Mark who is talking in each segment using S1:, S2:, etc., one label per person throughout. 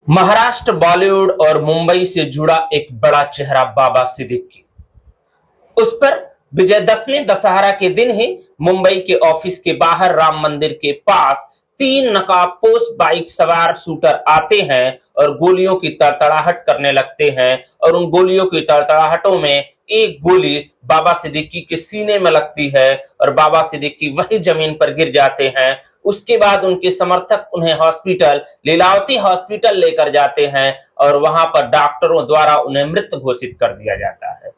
S1: महाराष्ट्र, बॉलीवुड और मुंबई से जुड़ा एक बड़ा चेहरा बाबा सिद्दीकी। उस पर विजयदशमी दशहरा के दिन ही मुंबई के ऑफिस के बाहर राम मंदिर के पास तीन नकाबपोश बाइक सवार शूटर आते हैं और गोलियों की तड़तड़ाहट करने लगते हैं और उन गोलियों की तड़तड़ाहटों में एक गोली बाबा सिद्दीकी के सीने में लगती है और बाबा सिद्दीकी वही जमीन पर गिर जाते हैं। उसके बाद उनके समर्थक उन्हें हॉस्पिटल लीलावती हॉस्पिटल लेकर जाते हैं और वहां पर डॉक्टरों द्वारा उन्हें मृत घोषित कर दिया जाता है।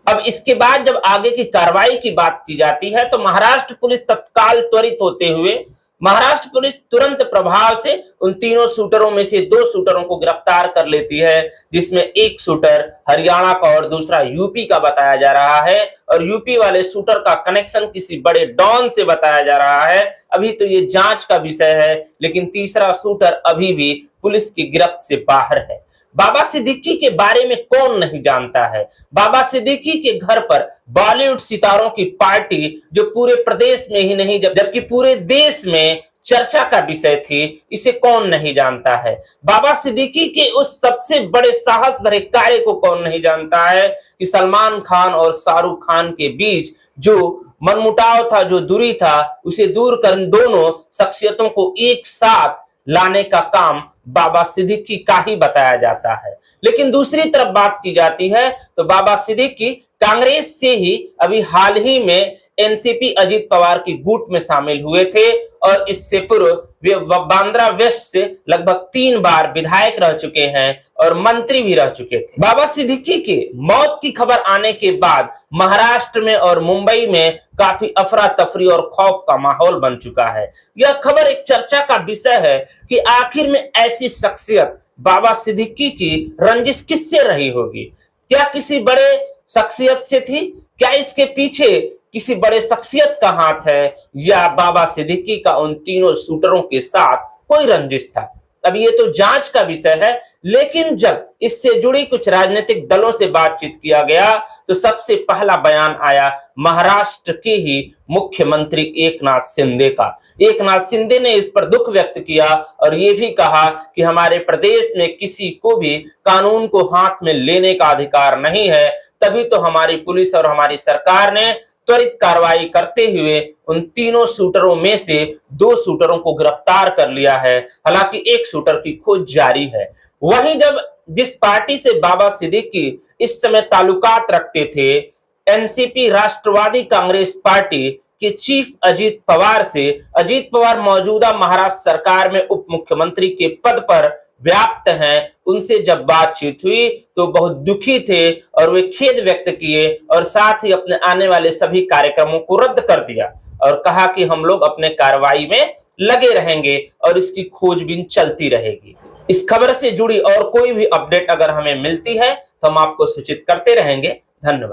S1: अब इसके बाद जब आगे की कार्रवाई की बात की जाती है तो महाराष्ट्र पुलिस तत्काल त्वरित होते हुए महाराष्ट्र पुलिस तुरंत प्रभाव से उन तीनों शूटरों में से दो शूटरों को गिरफ्तार कर लेती है, जिसमें एक शूटर हरियाणा का और दूसरा यूपी का बताया जा रहा है और यूपी वाले शूटर का कनेक्शन किसी बड़े डॉन से बताया जा रहा है। अभी तो ये जांच का विषय है, लेकिन तीसरा शूटर अभी भी पुलिस की गिरफ्त से बाहर है। बाबा सिद्दीकी के बारे में कौन नहीं जानता है। बाबा सिद्दीकी के घर पर बॉलीवुड सितारों की पार्टी जो पूरे प्रदेश में ही नहीं जबकि पूरे देश में चर्चा का विषय थी, इसे कौन नहीं जानता है। बाबा सिद्दीकी के उस सबसे बड़े साहस भरे कार्य को कौन नहीं जानता है कि सलमान खान और शाहरुख खान के बीच जो मनमुटाव था, जो दूरी था, उसे दूर कर दोनों शख्सियतों को एक साथ लाने का काम बाबा सिद्दीकी का ही बताया जाता है। लेकिन दूसरी तरफ बात की जाती है तो बाबा सिद्दीकी कांग्रेस से ही अभी हाल ही में एनसीपी अजीत पवार की गुट में शामिल हुए थे और इससे पूर्व वे बांद्रा वेस्ट से लगभग 3 बार विधायक रह चुके हैं और मंत्री भी रह चुके थे। बाबा सिद्दीकी की मौत की खबर आने के बाद महाराष्ट्र में और मुंबई में काफी अफरा तफरी और खौफ का माहौल बन चुका है। यह खबर एक चर्चा का विषय है कि आखिर में ऐसी शख्सियत बाबा सिद्दीकी की रंजिश किससे रही होगी। क्या किसी बड़े शख्सियत से थी? क्या इसके पीछे किसी बड़े शख्सियत का हाथ है या बाबा सिद्दीकी का उन तीनों शूटरों के साथ कोई रंजिश था? अब ये तो जांच का विषय है, लेकिन जब इससे जुड़ी कुछ राजनीतिक दलों से बातचीत किया गया तो सबसे पहला बयान आया महाराष्ट्र के ही मुख्यमंत्री एकनाथ शिंदे का। एकनाथ शिंदे ने इस पर दुख व्यक्त किया और ये भी कहा कि हमारे प्रदेश में किसी को भी कानून को हाथ में लेने का अधिकार नहीं है, तभी तो हमारी पुलिस और हमारी सरकार ने त्वरित कार्रवाई करते हुए उन तीनों शूटरों में से 2 शूटरों को गिरफ्तार कर लिया है। हालांकि एक शूटर की खोज जारी है। वहीं जब जिस पार्टी से बाबा सिद्दीकी इस समय ताल्लुकात रखते थे, एनसीपी राष्ट्रवादी कांग्रेस पार्टी के चीफ अजीत पवार से, अजीत पवार मौजूदा महाराष्ट्र सरकार में उप मुख्यमंत्री के पद पर व्याप्त हैं, उनसे जब बातचीत हुई तो बहुत दुखी थे और वे खेद व्यक्त किए और साथ ही अपने आने वाले सभी कार्यक्रमों को रद्द कर दिया और कहा कि हम लोग अपने कार्रवाई में लगे रहेंगे और इसकी खोजबीन चलती रहेगी। इस खबर से जुड़ी और कोई भी अपडेट अगर हमें मिलती है तो हम आपको सूचित करते रहेंगे। धन्यवाद।